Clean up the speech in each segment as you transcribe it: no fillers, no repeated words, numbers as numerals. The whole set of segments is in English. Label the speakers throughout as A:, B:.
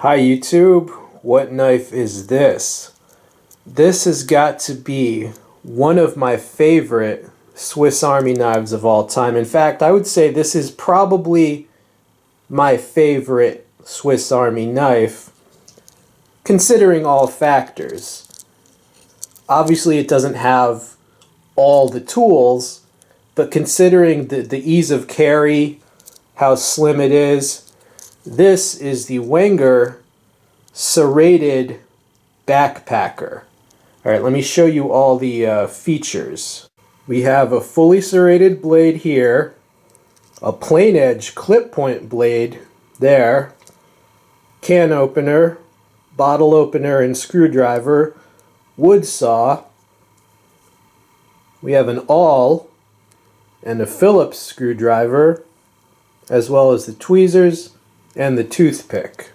A: Hi YouTube, what knife is this? This has got to be one of my favorite Swiss Army knives of all time. In fact, I would say this is probably my favorite Swiss Army knife, considering all factors. Obviously it doesn't have all the tools, but considering the ease of carry, how slim it is, this is the Wenger Serrated backpacker. Alright, let me show you all the features. We have a fully serrated blade here, a plain edge clip point blade there, can opener, bottle opener and screwdriver, wood saw. We have an awl and a Phillips screwdriver, as well as the tweezers and the toothpick.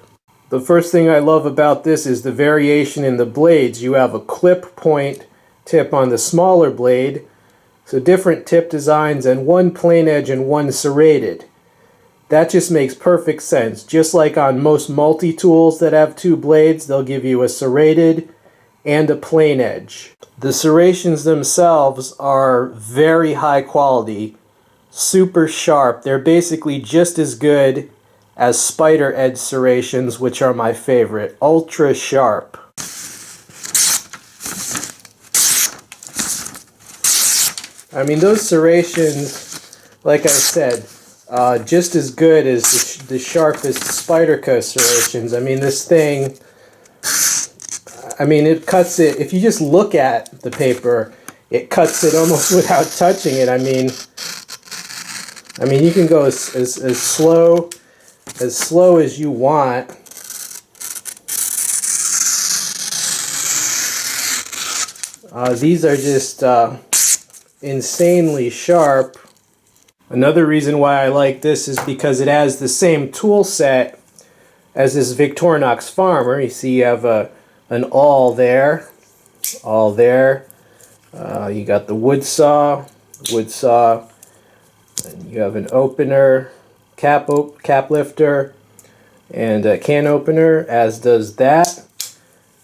A: The first thing I love about this is the variation in the blades. You have a clip point tip on the smaller blade, so different tip designs, and one plain edge and one serrated. That just makes perfect sense. Just like on most multi-tools that have two blades, they'll give you a serrated and a plain edge. The serrations themselves are very high quality, super sharp. They're basically just as good as spider edge serrations, which are my favorite. Ultra sharp. I mean, those serrations, like I said, just as good as the sharpest Spyderco serrations. I mean, this thing, it cuts it. If you just look at the paper, it cuts it almost without touching it. I mean, you can go as slow as you want. These are just insanely sharp. Another reason why I like this is because it has the same tool set as this Victorinox Farmer. You see you have an awl there, you got the wood saw, and you have an opener, cap lifter, and a can opener, as does that.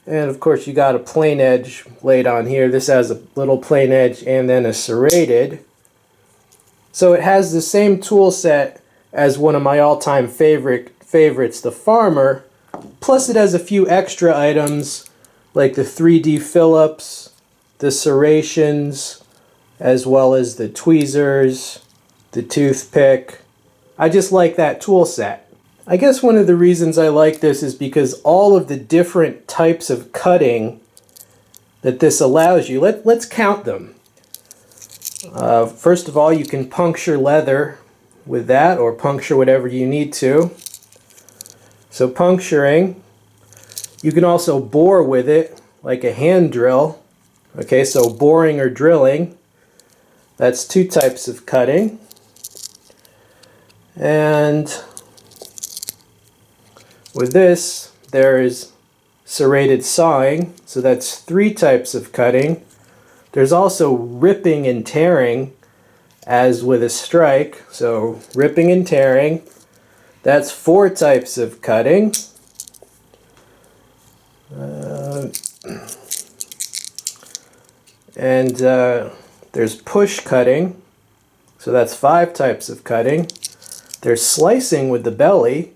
A: And of course you got a plain edge blade on here. This has a little plain edge and then a serrated. So it has the same tool set as one of my all-time favorites, the Farmer, plus it has a few extra items like the 3D Phillips, the serrations, as well as the tweezers, the toothpick. I just like that tool set. I guess one of the reasons I like this is because all of the different types of cutting that this allows you. Let's count them. First of all, you can puncture leather with that, or puncture whatever you need to. So puncturing. You can also bore with it like a hand drill. Okay, so boring or drilling. That's two types of cutting. And with this, there is serrated sawing, so that's three types of cutting. There's also ripping and tearing, as with a strike, so ripping and tearing. That's four types of cutting. There's push cutting, so that's five types of cutting. There's slicing with the belly,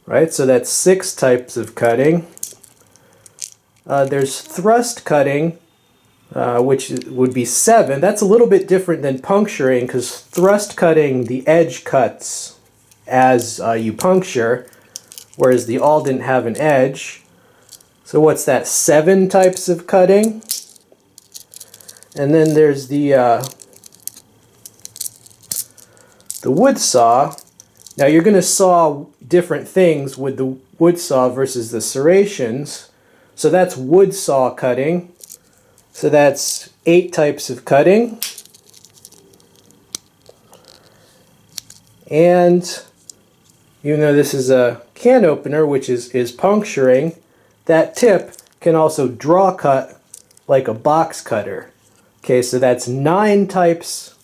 A: right? So that's six types of cutting. There's thrust cutting, which would be seven. That's a little bit different than puncturing, because thrust cutting, the edge cuts as you puncture, whereas the awl didn't have an edge. So what's that? Seven types of cutting. And then there's the wood saw. Now you're going to saw different things with the wood saw versus the serrations. So that's wood saw cutting. So that's eight types of cutting. And even though this is a can opener, which is puncturing, that tip can also draw cut like a box cutter. Okay, so that's nine types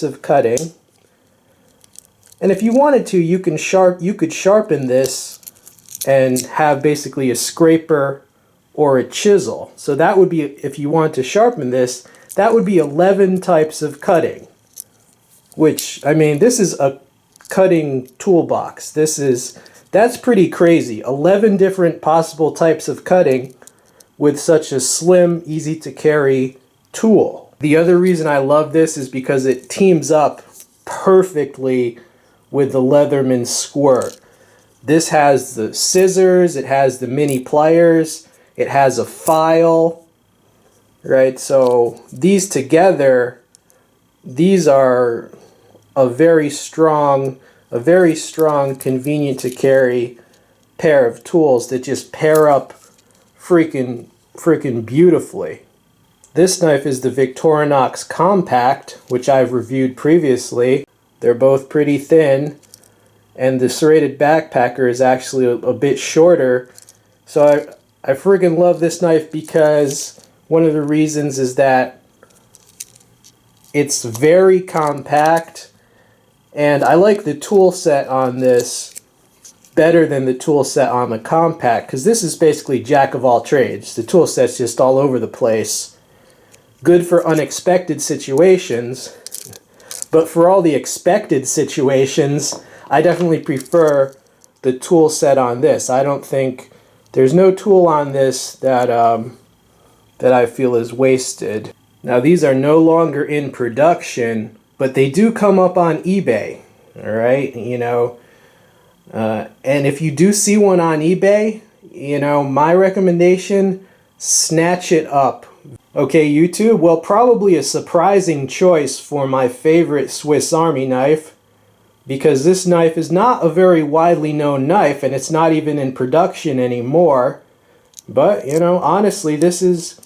A: of cutting. And if you wanted to, you could sharpen this and have basically a scraper or a chisel. So that would be, if you want to sharpen this, that would be 11 types of cutting. Which, I mean, this is a cutting toolbox. That's pretty crazy. 11 different possible types of cutting with such a slim, easy to carry tool. The other reason I love this is because it teams up perfectly with the Leatherman Squirt. This has the scissors, it has the mini pliers, it has a file, right? So these together, these are a very strong, convenient to carry pair of tools that just pair up freaking beautifully. This knife is the Victorinox Compact, which I've reviewed previously. They're both pretty thin, and the Serrated Backpacker is actually a bit shorter. So I freaking love this knife because one of the reasons is that it's very compact, and I like the tool set on this better than the tool set on the Compact, because this is basically jack of all trades. The tool set's just all over the place. Good for unexpected situations, but for all the expected situations, I definitely prefer the tool set on this. I don't think there's no tool on this that I feel is wasted. Now these are no longer in production, but they do come up on eBay. All right, you know, and if you do see one on eBay, you know, my recommendation: snatch it up. Okay, YouTube, well, probably a surprising choice for my favorite Swiss Army knife, because this knife is not a very widely known knife, and it's not even in production anymore. But, you know, honestly, this is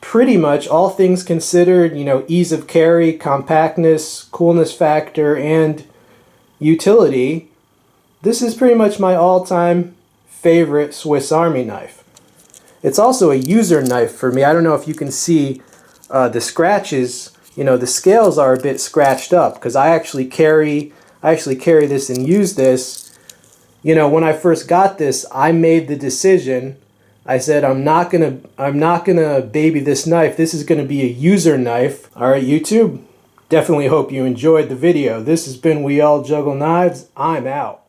A: pretty much, all things considered, you know, ease of carry, compactness, coolness factor, and utility, this is pretty much my all-time favorite Swiss Army knife. It's also a user knife for me. I don't know if you can see the scratches. You know, the scales are a bit scratched up because I actually carry this and use this. You know, when I first got this, I made the decision. I said, I'm not gonna baby this knife. This is gonna be a user knife. All right, YouTube. Definitely hope you enjoyed the video. This has been We All Juggle Knives. I'm out.